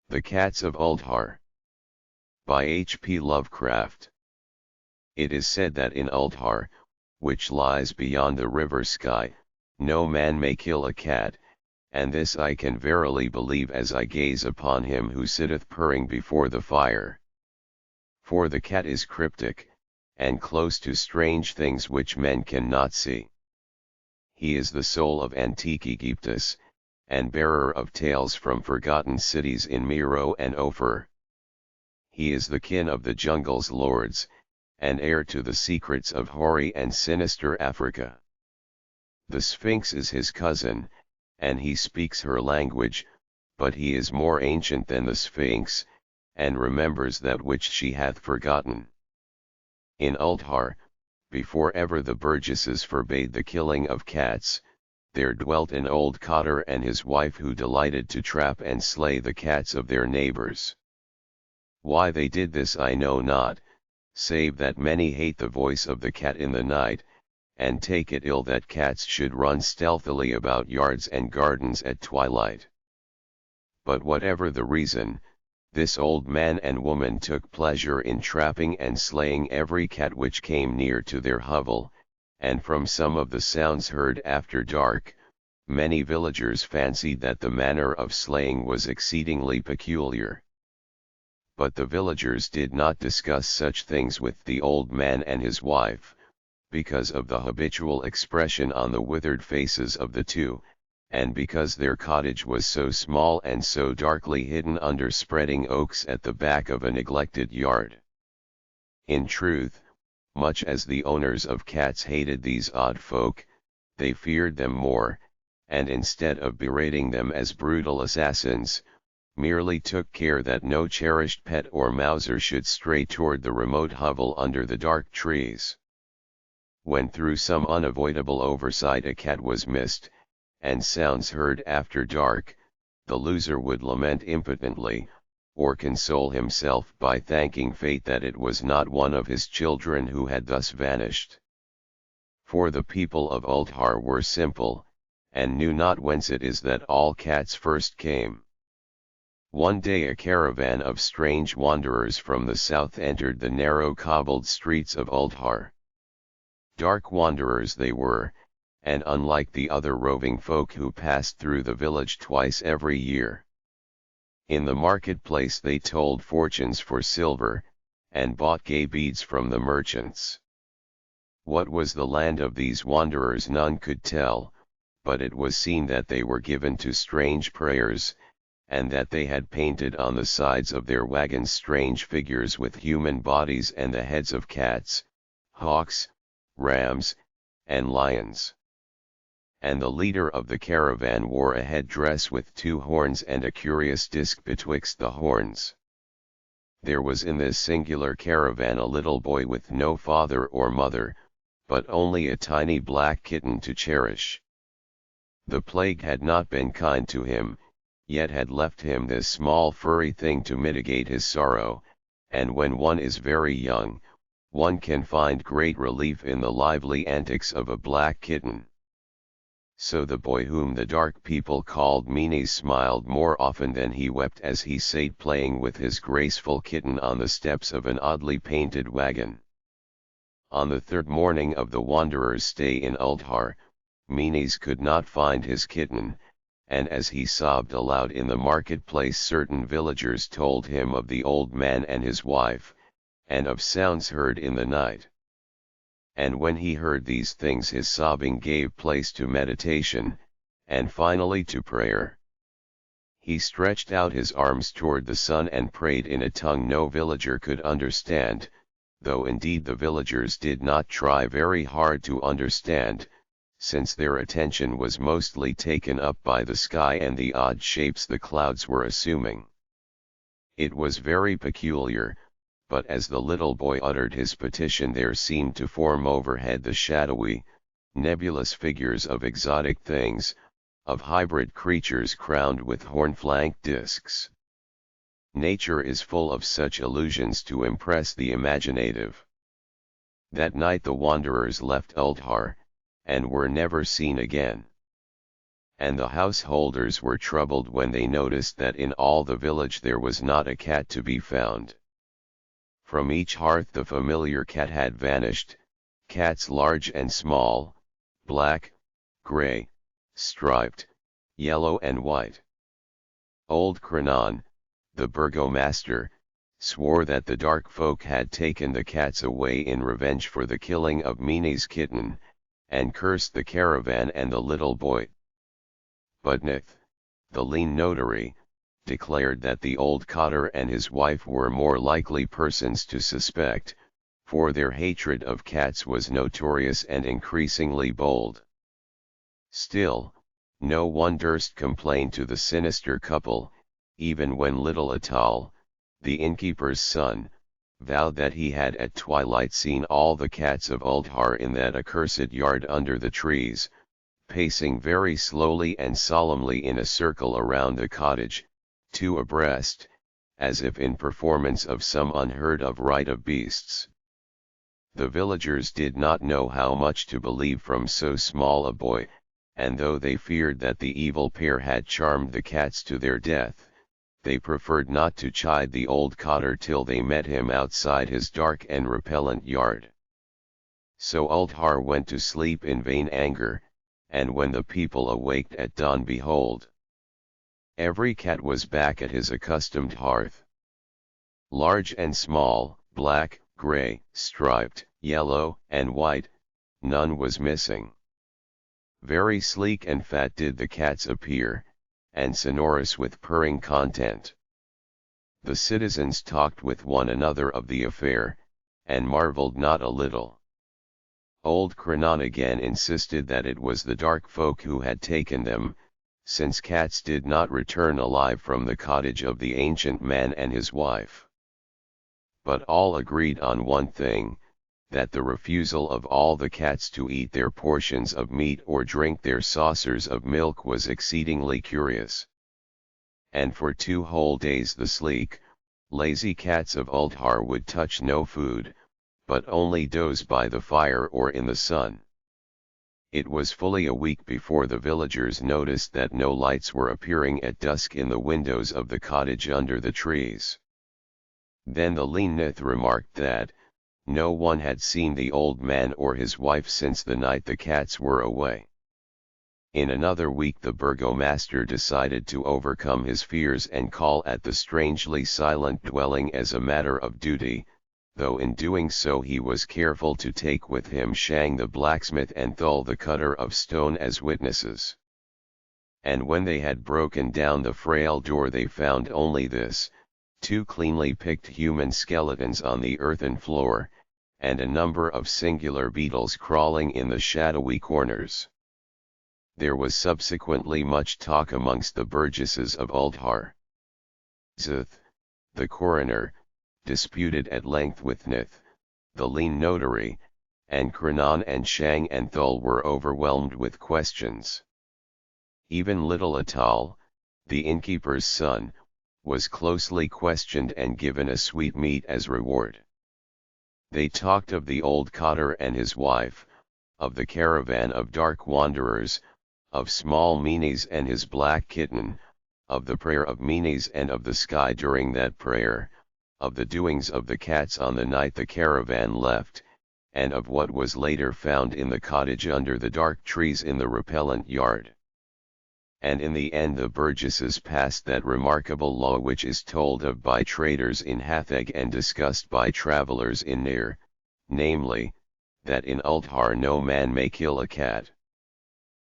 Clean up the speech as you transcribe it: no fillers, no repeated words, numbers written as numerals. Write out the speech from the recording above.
The Cats of Ulthar. By H. P. Lovecraft. It is said that in Ulthar, which lies beyond the river Sky, no man may kill a cat, and this I can verily believe as I gaze upon him who sitteth purring before the fire. For the cat is cryptic, and close to strange things which men cannot see. He is the soul of antique Aegyptus, and bearer of tales from forgotten cities in Meroe and Ophir. He is the kin of the jungle's lords, and heir to the secrets of hoary and sinister Africa. The Sphinx is his cousin, and he speaks her language, but he is more ancient than the Sphinx, and remembers that which she hath forgotten. In Ulthar, before ever the burgesses forbade the killing of cats, there dwelt an old cotter and his wife who delighted to trap and slay the cats of their neighbors. Why they did this I know not, save that many hate the voice of the cat in the night, and take it ill that cats should run stealthily about yards and gardens at twilight. But whatever the reason, this old man and woman took pleasure in trapping and slaying every cat which came near to their hovel, and from some of the sounds heard after dark, many villagers fancied that the manner of slaying was exceedingly peculiar. But the villagers did not discuss such things with the old man and his wife, because of the habitual expression on the withered faces of the two, and because their cottage was so small and so darkly hidden under spreading oaks at the back of a neglected yard. In truth, much as the owners of cats hated these odd folk, they feared them more, and instead of berating them as brutal assassins, merely took care that no cherished pet or mouser should stray toward the remote hovel under the dark trees. When through some unavoidable oversight a cat was missed, and sounds heard after dark, the loser would lament impotently, or console himself by thanking fate that it was not one of his children who had thus vanished. For the people of Ulthar were simple, and knew not whence it is that all cats first came. One day a caravan of strange wanderers from the south entered the narrow cobbled streets of Ulthar. Dark wanderers they were, and unlike the other roving folk who passed through the village twice every year. In the marketplace they told fortunes for silver, and bought gay beads from the merchants. What was the land of these wanderers none could tell, but it was seen that they were given to strange prayers, and that they had painted on the sides of their wagons strange figures with human bodies and the heads of cats, hawks, rams, and lions. And the leader of the caravan wore a head-dress with 2 horns and a curious disc betwixt the horns. There was in this singular caravan a little boy with no father or mother, but only a tiny black kitten to cherish. The plague had not been kind to him, yet had left him this small furry thing to mitigate his sorrow, and when one is very young, one can find great relief in the lively antics of a black kitten. So the boy whom the dark people called Menes smiled more often than he wept as he sate playing with his graceful kitten on the steps of an oddly painted wagon. On the 3rd morning of the wanderer's stay in Ulthar, Menes could not find his kitten, and as he sobbed aloud in the marketplace certain villagers told him of the old man and his wife, and of sounds heard in the night. And when he heard these things his sobbing gave place to meditation, and finally to prayer. He stretched out his arms toward the sun and prayed in a tongue no villager could understand, though indeed the villagers did not try very hard to understand, since their attention was mostly taken up by the sky and the odd shapes the clouds were assuming. It was very peculiar, but as the little boy uttered his petition there seemed to form overhead the shadowy, nebulous figures of exotic things, of hybrid creatures crowned with horn-flanked discs. Nature is full of such illusions to impress the imaginative. That night the wanderers left Ulthar, and were never seen again. and the householders were troubled when they noticed that in all the village there was not a cat to be found. From each hearth the familiar cat had vanished, cats large and small, black, gray, striped, yellow and white. Old Krenan, the burgomaster, swore that the dark folk had taken the cats away in revenge for the killing of Mini's kitten, and cursed the caravan and the little boy. But Nith, the lean notary, declared that the old cotter and his wife were more likely persons to suspect, for their hatred of cats was notorious and increasingly bold. Still, no one durst complain to the sinister couple, even when little Atal, the innkeeper's son, vowed that he had at twilight seen all the cats of Ulthar in that accursed yard under the trees, pacing very slowly and solemnly in a circle around the cottage, two abreast, as if in performance of some unheard of rite of beasts. The villagers did not know how much to believe from so small a boy, and though they feared that the evil pair had charmed the cats to their death, they preferred not to chide the old cotter till they met him outside his dark and repellent yard. So Ulthar went to sleep in vain anger, and when the people awaked at dawn, behold, every cat was back at his accustomed hearth. Large and small, black, gray, striped, yellow, and white, none was missing. Very sleek and fat did the cats appear, and sonorous with purring content. The citizens talked with one another of the affair, and marveled not a little. Old Krenan again insisted that it was the dark folk who had taken them, since cats did not return alive from the cottage of the ancient man and his wife. But all agreed on one thing, that the refusal of all the cats to eat their portions of meat or drink their saucers of milk was exceedingly curious. And for 2 whole days the sleek, lazy cats of Ulthar would touch no food, but only doze by the fire or in the sun. It was fully a week before the villagers noticed that no lights were appearing at dusk in the windows of the cottage under the trees. Then the lean Nith remarked that, no one had seen the old man or his wife since the night the cats were away. In another week the burgomaster decided to overcome his fears and call at the strangely silent dwelling as a matter of duty, though in doing so he was careful to take with him Shang the blacksmith and Thul the cutter of stone as witnesses. And when they had broken down the frail door they found only this, 2 cleanly picked human skeletons on the earthen floor, and a number of singular beetles crawling in the shadowy corners. There was subsequently much talk amongst the burgesses of Ulthar. Zuth, the coroner, disputed at length with Nith, the lean notary, and Krenan and Shang and Thul were overwhelmed with questions. Even little Atal, the innkeeper's son, was closely questioned and given a sweetmeat as reward. They talked of the old cotter and his wife, of the caravan of dark wanderers, of small Menes and his black kitten, of the prayer of Menes and of the sky during that prayer, of the doings of the cats on the night the caravan left, and of what was later found in the cottage under the dark trees in the repellent yard. And in the end the burgesses passed that remarkable law which is told of by traders in Hatheg and discussed by travellers in Nair, namely, that in Ulthar no man may kill a cat.